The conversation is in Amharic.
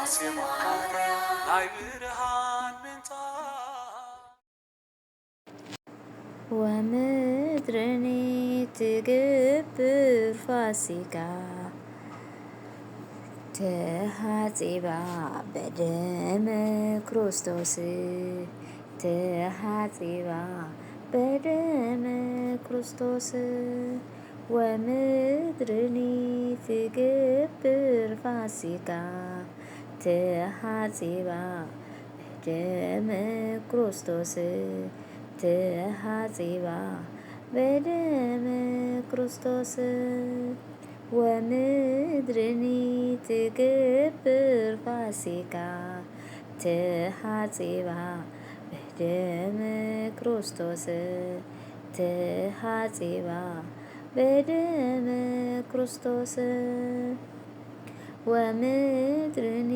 ናይ ብርሃን ምንጻፍ ወምድርኒ ትግብር ፋሲካ ተሃጺባ በደመ ክርስቶስ ተሃጺባ በደመ ክርስቶስ ወምድርኒ ትግብር ፋሲካ ተሃጺባ በደመ ክርስቶስ ተሃጺባ በደመ ክርስቶስ ወምድርኒ ትግብር ፋሲካ ተሃጺባ በደመ ክርስቶስ ተሃጺባ በደመ ክርስቶስ ወምድርኒ